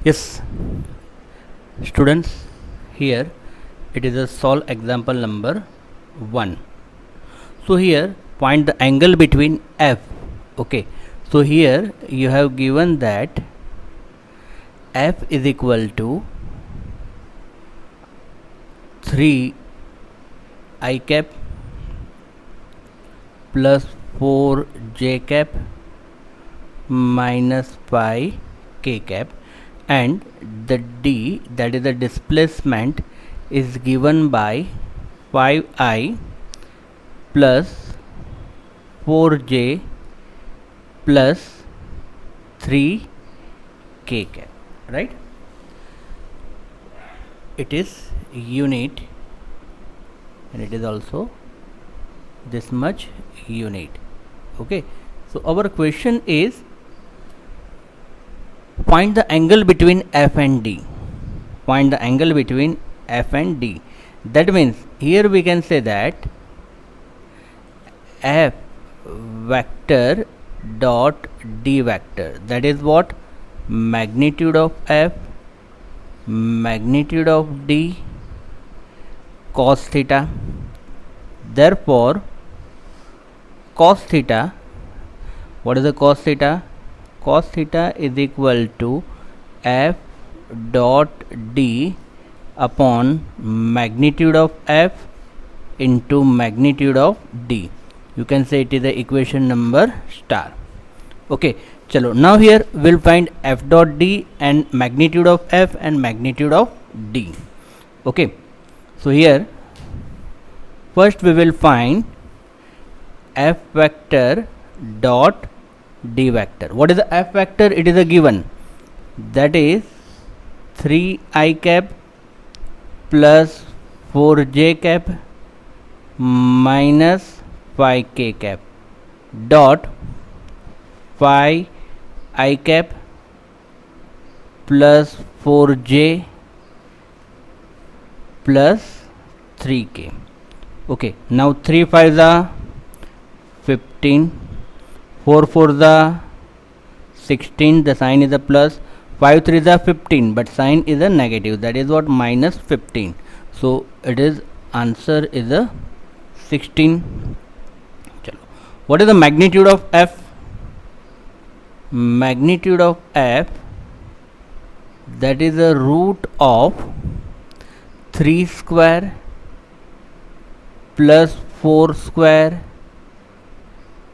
Yes, students, here it is a solve example number 1. So here find the angle between F. Okay, so here you have given that F is equal to 3 I cap plus 4 j cap minus 5 k cap, and the d, that is the displacement, is given by 5I plus 4j plus 3 k cap, right? It is unit and it is also this much unit. Okay, so our question is find the angle between F and D. Find the angle between F and D. That means here we can say that F vector dot D vector, that is what? Magnitude of F, magnitude of D, cos theta. Therefore cos theta, what is the cos theta? Cos theta is equal to F dot D upon magnitude of F into magnitude of D. You can say it is the equation number star. Okay, chalo, now here we'll find F dot D and magnitude of F and magnitude of D. Okay, so here first we will find F vector dot D vector. What is the F vector? It is a given, that is 3 I cap plus 4 j cap minus 5 k cap dot 5 I cap plus 4 j plus 3 k. Okay, now 3 5s are 15, 4 4s are 16, the sign is a plus, 5 3s are 15 but sign is a negative, that is what? Minus 15. So it is answer is a 16. Chalo. What is the magnitude of F? Magnitude of F, that is a root of 3 square plus 4 square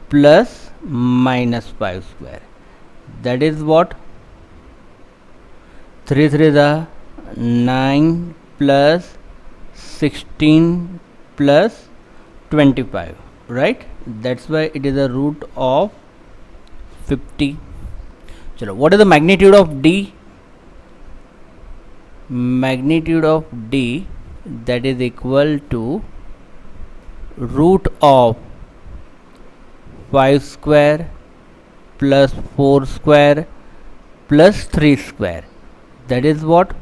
plus minus 5 square, that is what? 3 3s are 9 plus 16 plus 25, right? That's why it is a root of 50. Chalo, what is the magnitude of D? Magnitude of D, that is equal to root of 5 square plus 4 square plus 3 square, that is what?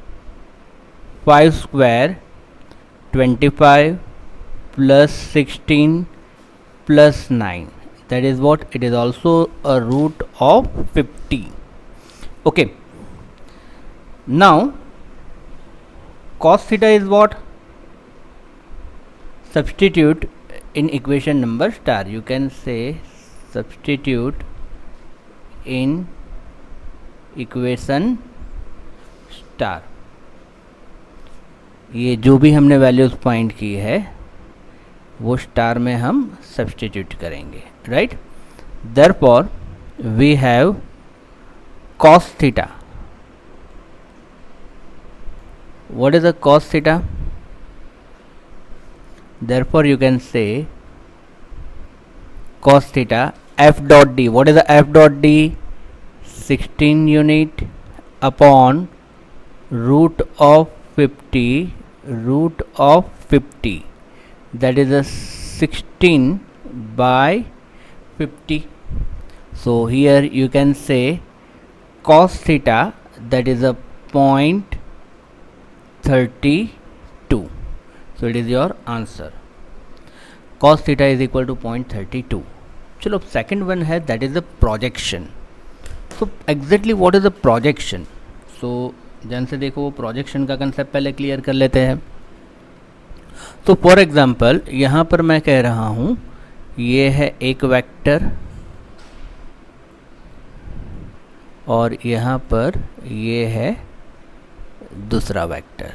5 square 25 plus 16 plus 9, that is what? It is also a root of 50. Okay, now cos theta is what? Substitute in equation number star. You can say substitute in equation star. ये जो भी हमने values find की है वो star में हम substitute करेंगे, right? Therefore we have cos theta. What is the cos theta? Therefore you can say cos theta f dot d. What is the f dot d? 16 unit upon root of 50, root of 50, that is a 16 by 50. So here you can say cos theta, that is a 0.32. So it is your answer. Cos theta is equal to 0.32. चलो second one है, that is the projection. So exactly what is the projection? सो ध्यान से देखो, वो projection का concept पहले clear कर लेते हैं। तो फॉर एग्जांपल यहाँ पर मैं कह रहा हूँ ये है एक वेक्टर और यहाँ पर ये है दूसरा vector,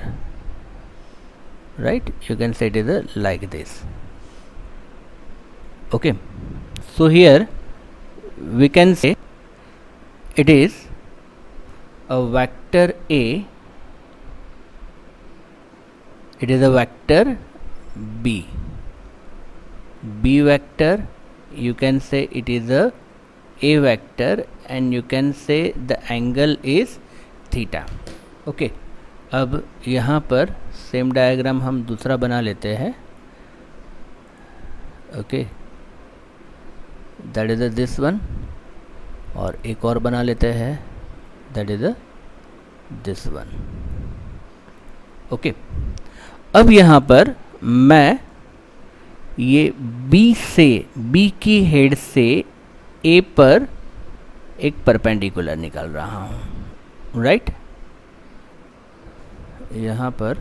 right? You can say it is like this. Okay, so here we can say it is a vector A, it is a vector B, B vector, you can say it is a vector, and you can say the angle is theta. okay, अब यहाँ पर same diagram हम दूसरा बना लेते हैं। Okay, that is this one, और एक और बना लेते हैं, that is this one. Okay, अब यहाँ पर मैं ये B की हेड से A पर एक परपेंडिकुलर निकाल रहा हूँ, राइट? यहाँ पर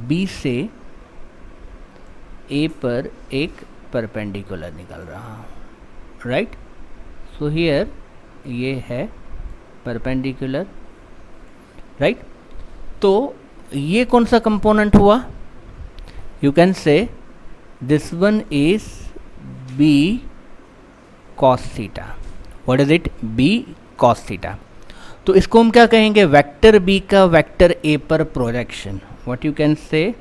B से A पर एक परपेंडिकुलर निकाल रहा हूँ, राइट? सो हियर ये है परपेंडिकुलर, राइट? तो ये कौन सा कंपोनेंट हुआ? यू कैन से this one is B cos theta. What is it? B cos theta. तो इसको हम क्या कहेंगे? वेक्टर B का वेक्टर A पर प्रोजेक्शन। व्हाट यू कैन से?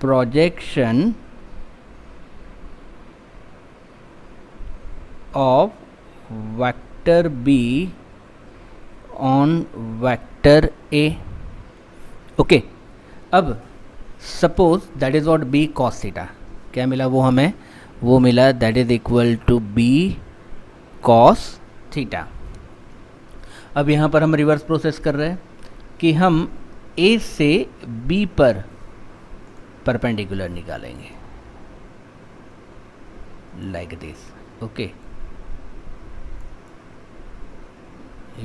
Projection of vector B on vector A. okay, अब suppose that is what B cos theta, क्या मिला वो हमें? वो मिला that is equal to B cos theta। अब यहाँ पर हम रिवर्स प्रोसेस कर रहे हैं कि हम A से B पर परपेंडिकुलर निकालेंगे, like this। Okay,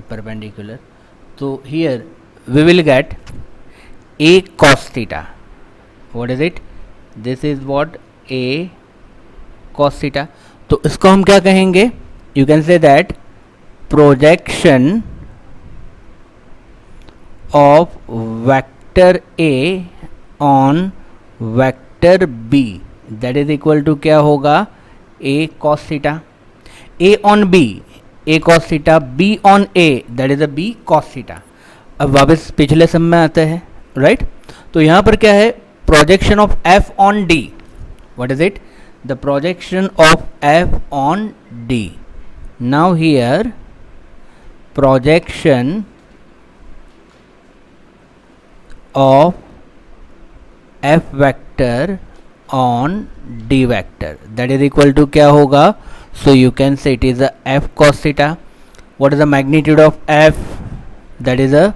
perpendicular, so here we will get A cos theta। what is it? this is what A cos theta। तो इसको हम क्या कहेंगे? you can say that projection of vector A on vector B that is equal to क्या होगा? A cos theta। A on B, A cos theta, B on A, that is a B cos theta। अब वापस पिछले सम में आते हैं, right? तो यहाँ पर क्या है? Projection of F on D। What is it? The projection of F on D। Now here projection of F vector on D vector that is equal to क्या होगा? So you can say it is a F cos theta। what is the magnitude of F? that is a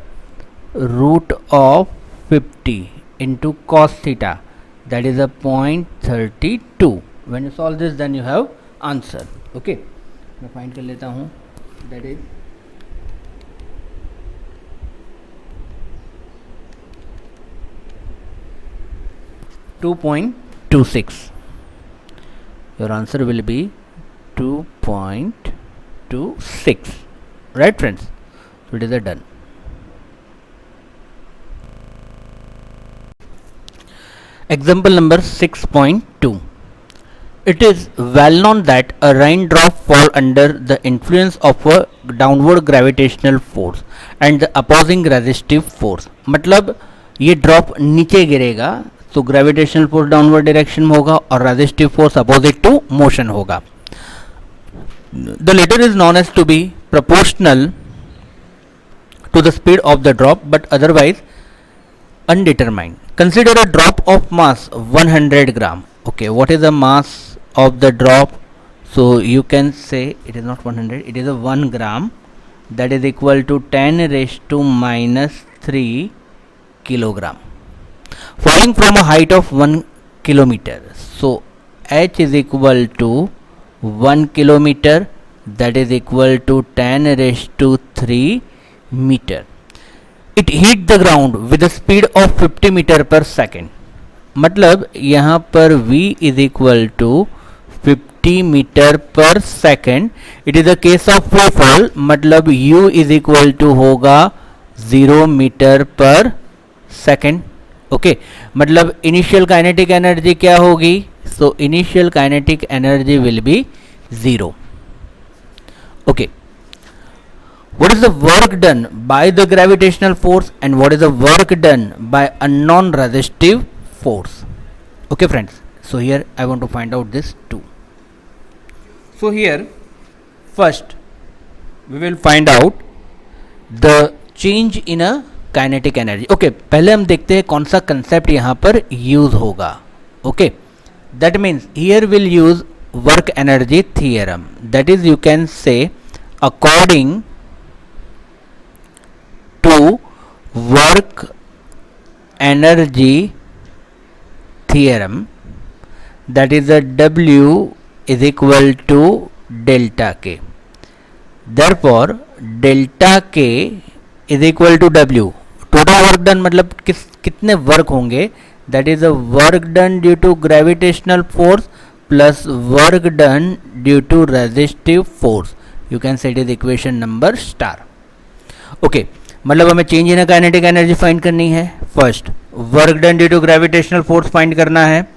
root of 50 into cos theta, that is a 0.32। when you solve this then you have answer। okay, मैं find कर लेता हूँ, that is 2.26। your answer will be 2.26, right friends? So it is a done। example number 6.2। it is well known that a raindrop fall under the influence of a downward gravitational force and the opposing resistive force। मतलब ये drop नीचे गिरेगा तो gravitational force downward direction में होगा और resistive force opposite to motion होगा। The latter is known as to be proportional to the speed of the drop but otherwise undetermined. Consider a drop of mass 100 gram. Okay, what is the mass of the drop? So you can say it is not 100, it is a 1 gram, that is equal to 10⁻³ kilogram, falling from a height of 1 kilometer। so h is equal to 1 kilometer, that is equal to 10⁻³ 3 meter. It hit the ground with a speed of 50 meter per second. मतलब यहाँ पर v is equal to 50 metre per second. It is a case of free fall, मतलब u is equal to होगा 0 metre per second. Okay, मतलब initial kinetic energy क्या होगी? So initial kinetic energy will be 0. Okay, what is the work done by the gravitational force and what is the work done by a non-resistive force? Okay friends, so here I want to find out this too. So here first we will find out the change in a kinetic energy. Okay, पहले हम देखते हैं कौन सा concept यहाँ पर use होगा. Okay, that means here we'll use work energy theorem. That is, you can say according to work energy theorem, that is a W is equal to delta K. Therefore delta K is equal to W. Total work done मतलब कितने work होंगे? That is a work done due to gravitational force plus work done due to resistive force. You can set is equation number star. Okay, मतलब हमें change in kinetic energy find करनी है. First work done due to gravitational force find करना है,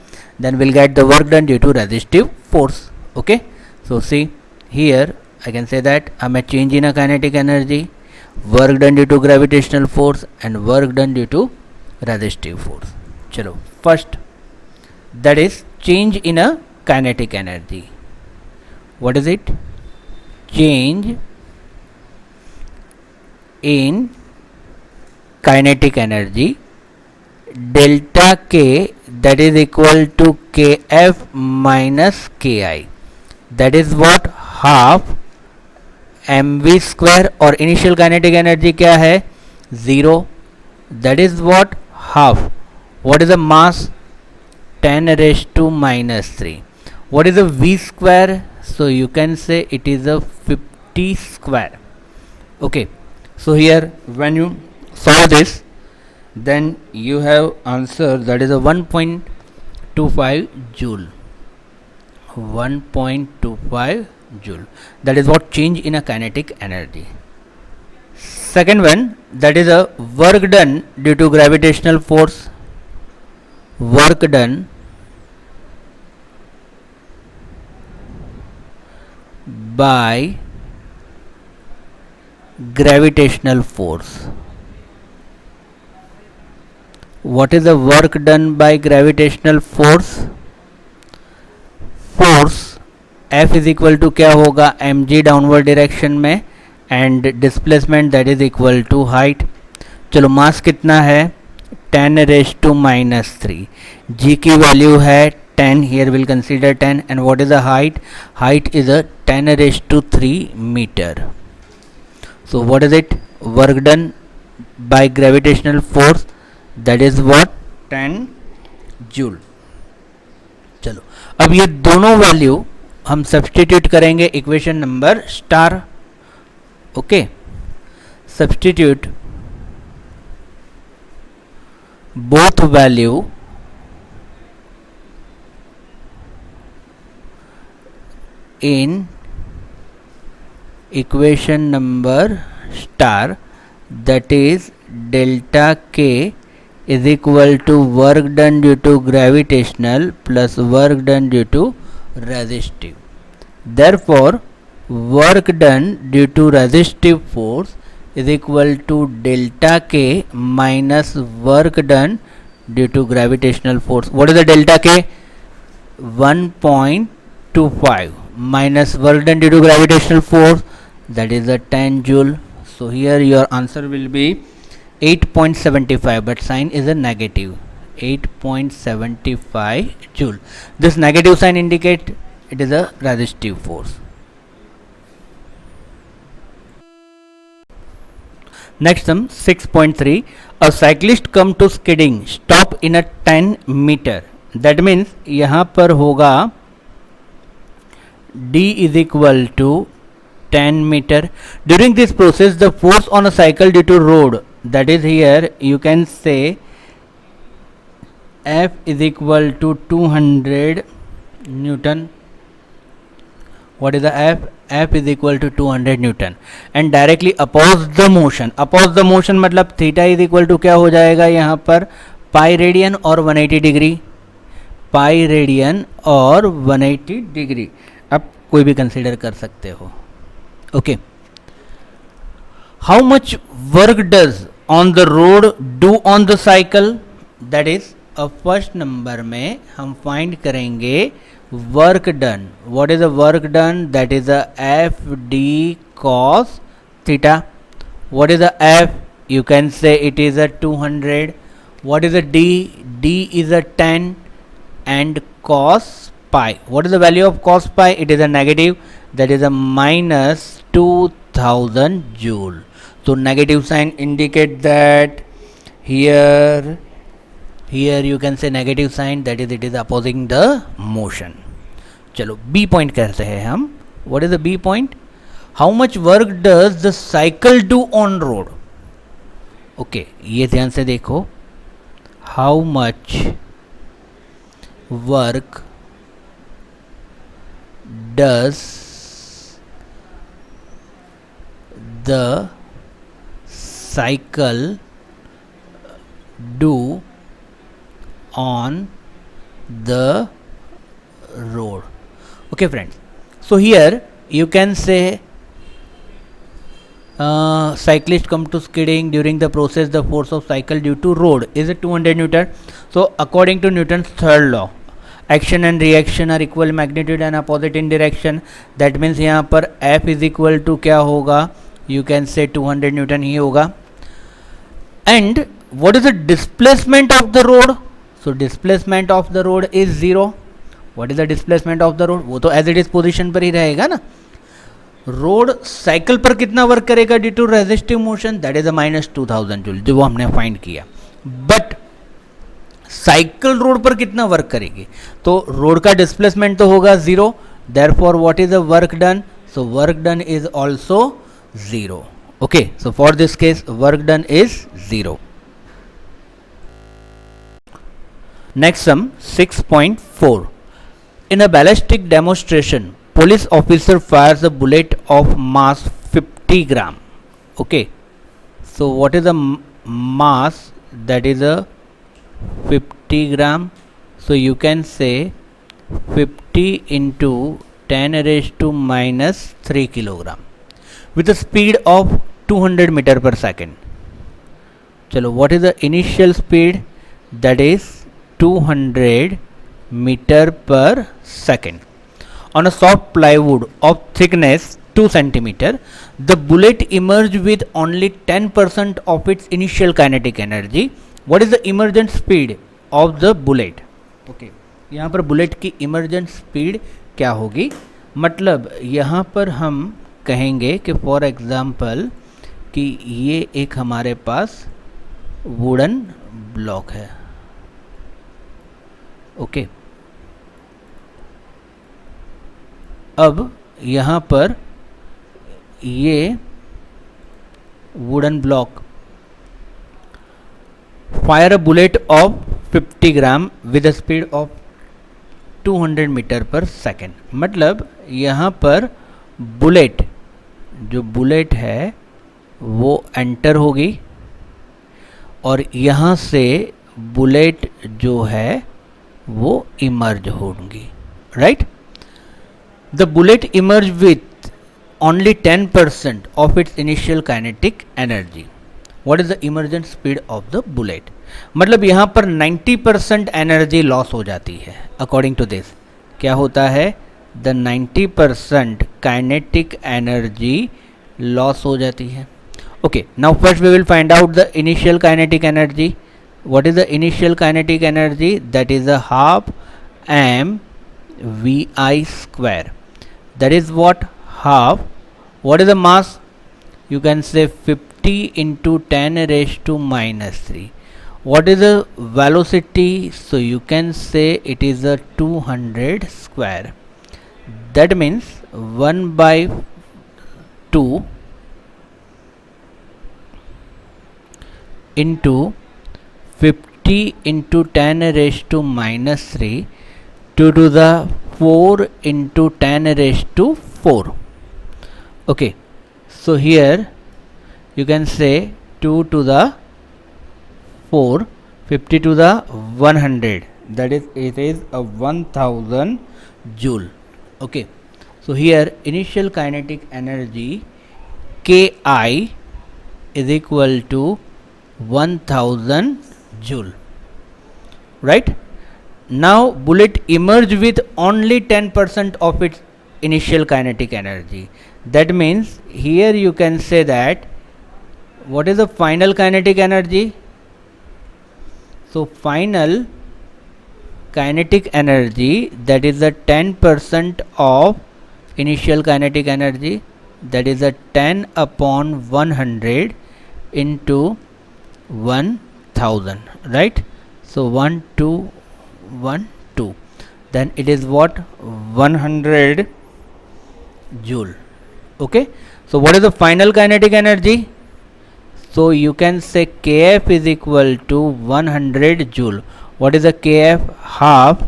then will get the work done due to resistive force. Okay, so see here I can say that हमें change in kinetic energy, work done due to gravitational force and work done due to resistive force. चलो first that is change in a kinetic energy. What is it? Change in kinetic energy delta K, that is equal to Kf minus Ki. That is what? half mv square. और initial kinetic energy क्या है? 0. That is what? half. What is the mass? 10 raised to minus 3. What is the v square? So you can say it is a 50 square. Okay, so here when you solve this, then you have answer, that is a 1.25 joule. 1.25 joule. That is what change in a kinetic energy. Second one, that is a work done due to gravitational force. Work done by gravitational force. What is the work done by gravitational force? Force F is equal to क्या होगा? mg downward direction में and displacement that is equal to height. चलो mass कितना है? 10 raise to minus 3. g की value है 10. here we'll consider 10. and what is the height? height is a 10 raised to 3 meter. So what is it? Work done by gravitational force, that is what? 10 joule. चलो अब ये दोनों value हम substitute करेंगे equation number star. Okay, substitute both value in equation number star, that is delta K is equal to work done due to gravitational plus work done due to resistive. Therefore work done due to resistive force is equal to delta K minus work done due to gravitational force. What is the delta K? 1.25 minus work done due to gravitational force, that is a 10 joule. So here your answer will be 8.75, but sign is a negative. 8.75 joule. This negative sign indicate it is a resistive force. Next sum 6.3. A cyclist come to skidding, stop in a 10 meter. That means यहाँ पर होगा d is equal to 10 meter. During this process the force on a cycle due to road, that is here you can say F is equal to 200 Newton. What is the F? F is equal to 200 Newton and directly oppose the motion. Oppose the motion मतलब theta is equal to क्या हो जाएगा यहाँ पर pi radian और 180 degree, pi radian और 180 degree. अब कोई भी कंसीडर कर सकते हो. Okay, how much work does on the road do on the cycle, that is first number में हम फाइंड करेंगे work done. What is the work done? That is the F D cos theta. What is the F? You can say it is a 200. What is the D? D is a 10 and cos pi. What is the value of cos pi? It is a negative, that is a minus 2000 joule. So negative sign indicate that here you can say negative sign, that is it is opposing the motion. चलो B point करते हैं हम. What is the B point? How much work does the cycle do on road? Okay, ये ध्यान से देखो. How much work does the cycle do on the road? Okay friends, so here you can say cyclist come to skidding. During the process the force of cycle due to road is 200 Newton. So according to Newton's third law, action and reaction are equal magnitude and opposite in direction. That means यहाँ पर F is equal to क्या होगा, you can say 200 Newton ही होगा. And what is the displacement of the road? So displacement of the road is 0. What is the displacement of the road? वो तो as it is position पर ही रहेगा ना. Road cycle पर कितना work करेगा due to resistive motion, that is a minus 2000 joule, जो वो हमने फाइंड किया. बट साइकिल रोड पर कितना वर्क करेगी, तो रोड का डिस्प्लेसमेंट तो होगा 0. Therefore what is the work done? So work done is also 0. Okay, so for this case work done is 0. Next sum 6.4. In a ballistic demonstration, police officer fires a bullet of mass 50 gram. Okay, so what is the mass? That is a 50 gram. So you can say 50 into 10 raised to minus 3 kilogram with a speed of 200 meter per second. Chalo, what is the initial speed? That is 200 meter per second. On a soft plywood of thickness 2 centimeter, the bullet emerged with only 10% of its initial kinetic energy. What is the emergent speed of the bullet? Okay, यहाँ पर bullet की emergent speed क्या होगी, मतलब यहाँ पर हम कहेंगे कि फॉर एग्जांपल कि ये एक हमारे पास वुडन ब्लॉक है. ओके, अब यहाँ पर ये wooden block fire a bullet of 50 gram with a speed of 200 metre per second. मतलब यहाँ पर बुलेट, जो बुलेट है वो एंटर होगी और यहाँ से बुलेट जो है वो इमर्ज होंगी. Right, the bullet emerge with only 10% of its initial kinetic energy. What is the emergent speed of the bullet? मतलब यहाँ पर 90% एनर्जी लॉस हो जाती है. अकॉर्डिंग टू दिस क्या होता है, द 90% काइनेटिक एनर्जी लॉस हो जाती है. Okay, now first we will find out the initial kinetic energy. What is the initial kinetic energy? That is a half mvi square. That is what? Half. What is the mass? You can say 50 into 10 raised to minus 3. What is the velocity? So you can say it is a 200 square. That means 1 by 2 into 50 into 10 raised to minus 3 2 to the 4 into 10 raised to 4. Okay, so here you can say 2 to the 4, 50 to the 100, that is it is a 1000 joule. Okay, so here initial kinetic energy Ki is equal to 1000 joule, right? Now bullet emerged with only 10% of its initial kinetic energy. That means here you can say that what is the final kinetic energy? So final kinetic energy, that is the 10% of initial kinetic energy, that is a 10 upon 100 into 1000, right? So 1 2 1 2, then it is what, 100 joule. Okay, so what is the final kinetic energy? So you can say Kf is equal to 100 joule. What is the Kf? Half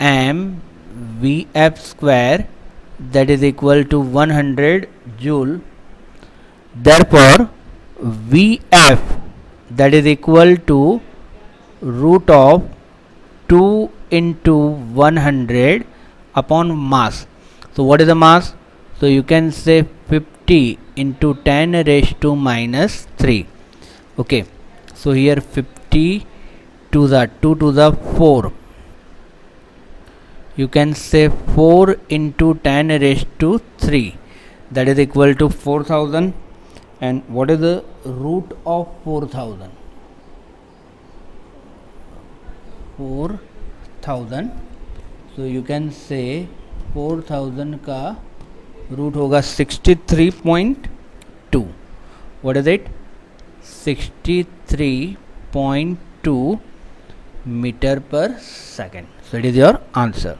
m Vf square, that is equal to 100 joule. Therefore Vf, that is equal to root of 2 into 100 upon mass. So what is the mass? So you can say 50 into 10 raised to minus 3. Okay, so here 50 to the 2 to the 4, you can say 4 into 10 raised to 3, that is equal to 4000. And what is the root of 4000? 4000, so you can say 4000 का root होगा 63.2. what is it? 63.2 meter per second. So it is your answer.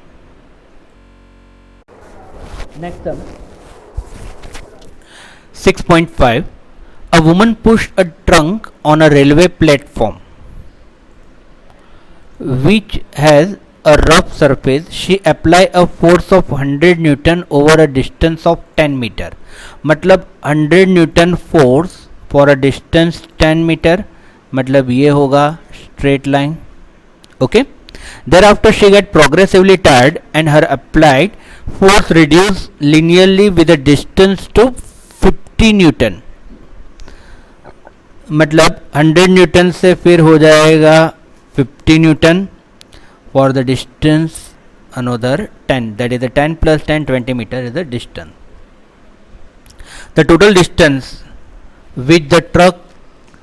Next up, 6.5. A woman pushed a trunk on a railway platform which has a rough surface. She apply a force of 100 Newton over a distance of 10 meter. मतलब 100 Newton force for a distance 10 meter, मतलब ये होगा straight line. Okay, thereafter she get progressively tired and her applied force reduced linearly with a distance to 50 Newton. मतलब 100 Newton से फिर हो जाएगा 50 Newton for the distance another 10, that is the 10 plus 10, 20 meter is the distance. The total distance which the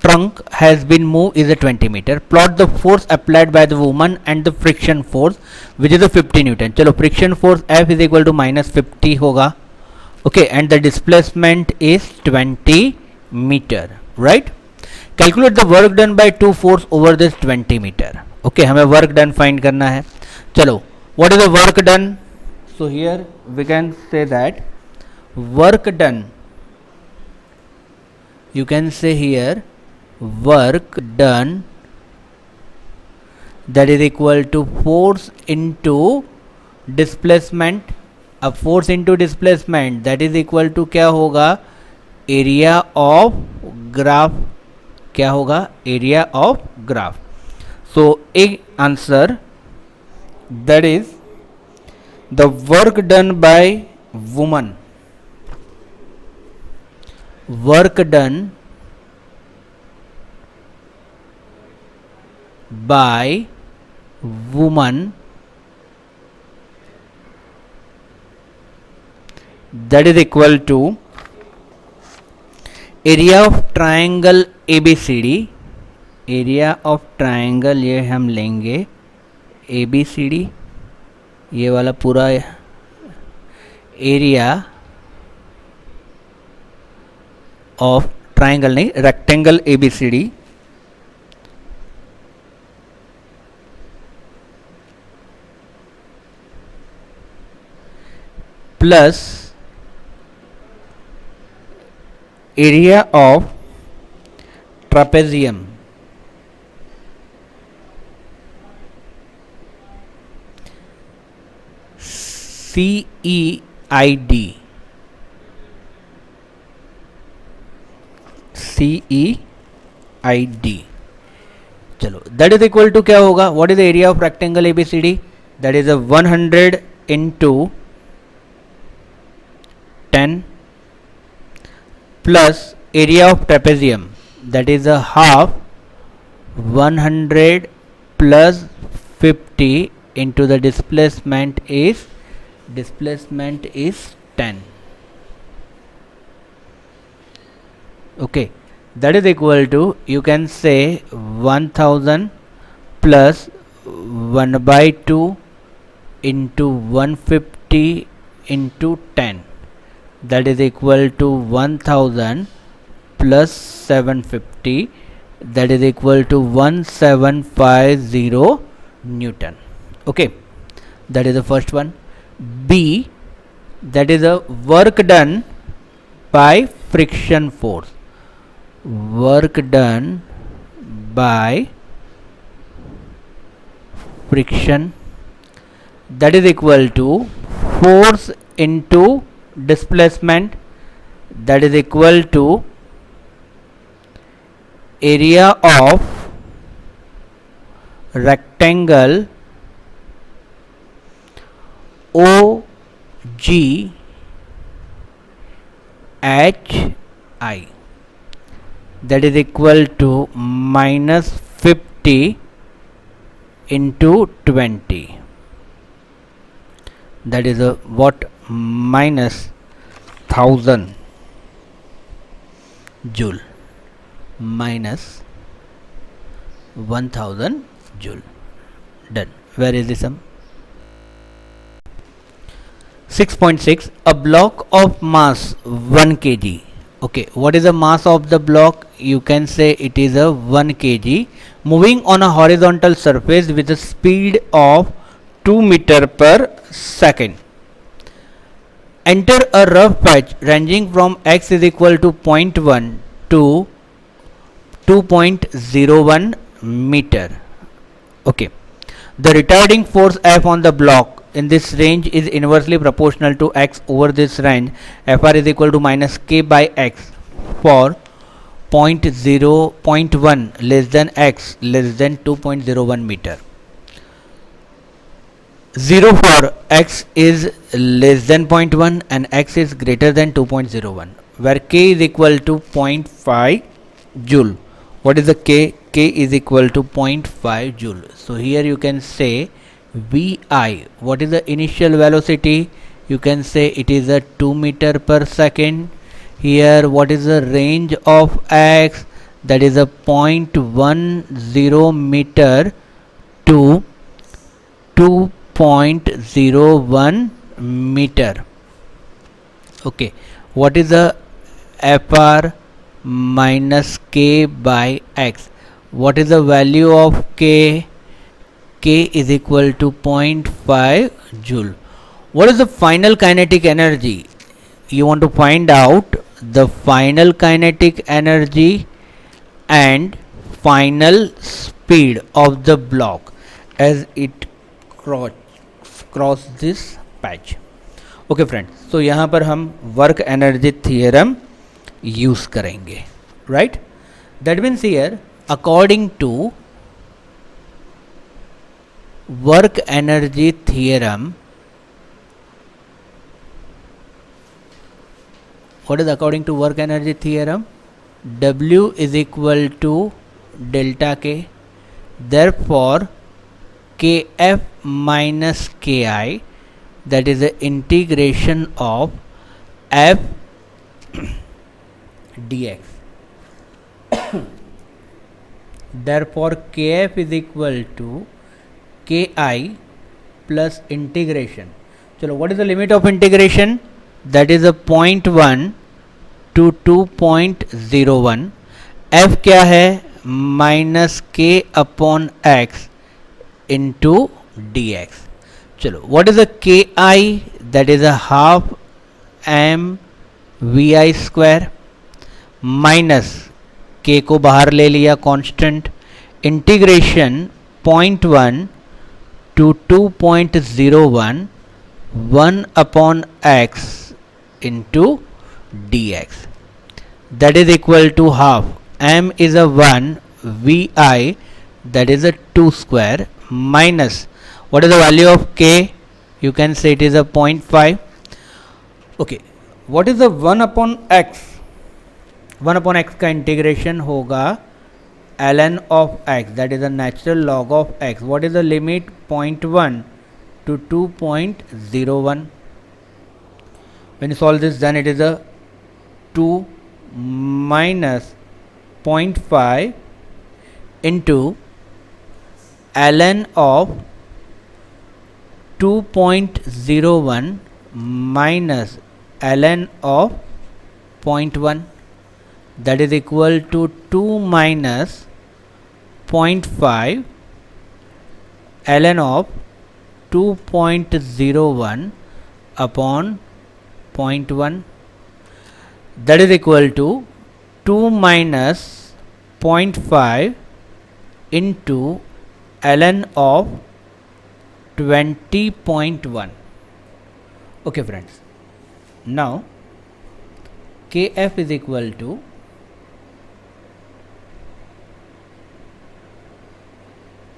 trunk has been moved is a 20 meter. Plot the force applied by the woman and the friction force which is a 50 Newton. चलो friction force F is equal to minus 50 होगा. Okay, and the displacement is 20 meter, right? Calculate the work done by two force over this 20 meter. Okay, हमें work done find करना है. चलो, what is the work done? So here we can say that work done, you can say here work done, that is equal to force into displacement. अब force into displacement that is equal to क्या होगा, area of graph. क्या होगा, area of graph. So a answer, that is the work done by woman, work done by woman, that is equal to area of triangle ABCD. Area of triangle ये हम लेंगे ABCD, ये वाला पूरा area of triangle नहीं, rectangle ABCD plus area of trapezium, CEID, CEID, चलो that is equal to क्या होगा, what is the area of rectangle ABCD, that is a 100 into 10 plus area of trapezium, that is a half 100 plus 50 into the displacement is 10. Okay, that is equal to, you can say 1000 plus 1 by 2 into 150 into 10, that is equal to 1000 plus 750, that is equal to 1750 Newton. Okay, that is the first one. B, that is a work done by friction force, work done by friction, that is equal to force into displacement, that is equal to area of rectangle OGHI, that is equal to minus 50 into 20, that is a what, minus 1000 joule, minus 1000 joule. Done. Where is the sum? 6.6, a block of mass 1 kg. Okay, what is the mass of the block? You can say it is a 1 kg moving on a horizontal surface with a speed of 2 meter per second. Enter a rough patch ranging from x is equal to 0.1 to 2.01 meter. Okay, the retarding force F on the block in this range is inversely proportional to x over this range. Fr is equal to minus k by x for 0.1 less than x less than 2.01 meter. 0 for x is less than 0.1 and x is greater than 2.01, where k is equal to 0.5 joule. What is the k? K is equal to 0.5 joule. So here you can say Vi. What is the initial velocity? You can say it is a 2 meter per second. Here what is the range of x? That is a 0.10 meter to 2.01 meter. Okay, what is the Fr minus k by x? What is the value of k? K is equal to 0.5 joule. What is the final kinetic energy? You want to find out the final kinetic energy and final speed of the block as it cross this patch. Okay friends, so यहाँ पर हम work energy theorem use करेंगे, right? That means here according to work energy theorem, what is according to work energy theorem? W is equal to delta K, therefore Kf minus Ki, that is the integration of F dx. Therefore Kf is equal to Ki plus integration. Chalo, what is the limit of integration? That is a 0.1 to 2.01. F क्या है? Minus k upon x into dx. चलो, what is the Ki? That is a half m vi square minus के को बाहर ले लिया constant, integration 0.1 to 2.01 1 upon x into dx, that is equal to half. M is a 1, vi, that is a 2 square, minus what is the value of k? You can say it is a 0.5. Okay, what is the 1 upon x? 1 upon x का integration होगा ln of x, that is the natural log of x. What is the limit? 0.1 to 2.01. When you solve this, then it is a 2 minus 0.5 into ln of 2.01 minus ln of 0.1, that is equal to 2 minus 0.5 ln of 2.01 upon 0.1, that is equal to 2 minus 0.5 into ln of 20.1. Okay friends, now kf is equal to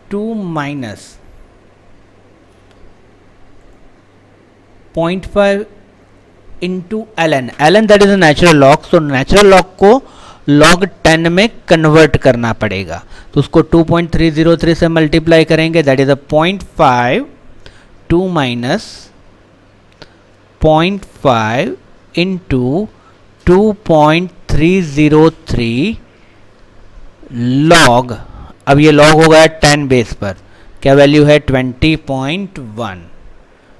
2 minus 0.5 into ln, that is a natural log. So natural log को log 10 में convert करना पड़ेगा, तो उसको 2.303 से multiply करेंगे, that is a 0.5, 2 minus 0.5 into 2.303 log, अब ये लॉग हो गया 10 बेस पर, क्या वैल्यू है 20.1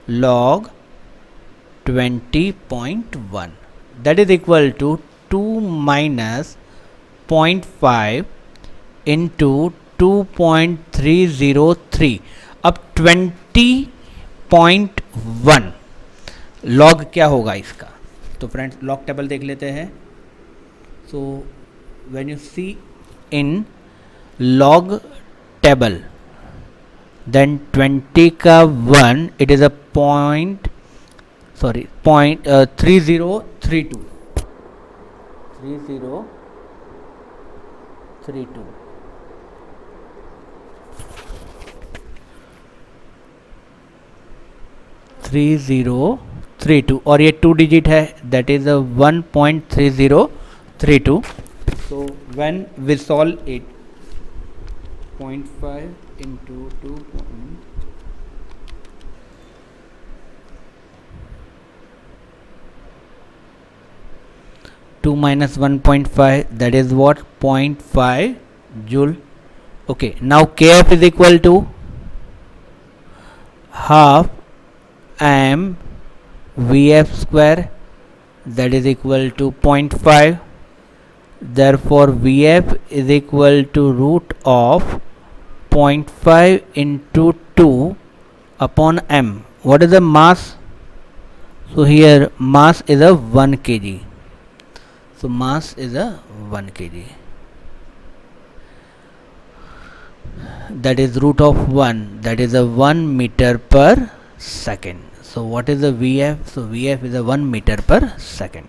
log 20.1, that is equal to 2 minus 0.5 into 2.303. अब 20.1 लॉग क्या होगा इसका, तो फ्रेंड्स लॉग टेबल देख लेते हैं. So when you see in log table, then 20 का 1, इट इज़ अ पॉइंट 3032 3032 और ये 2 डिजिट है, that is a 1.3032. So when we solve it, 0.5 into 2 minus 1.5, that is what, 0.5 joule. Okay, now kf is equal to half m vf square, that is equal to 0.5. Therefore vf is equal to root of 0.5 into 2 upon m. What is the mass? So here mass is a 1 kg. So mass is a 1 kg, that is root of 1, that is a 1 meter per second. So what is the vf? So vf is a 1 meter per second.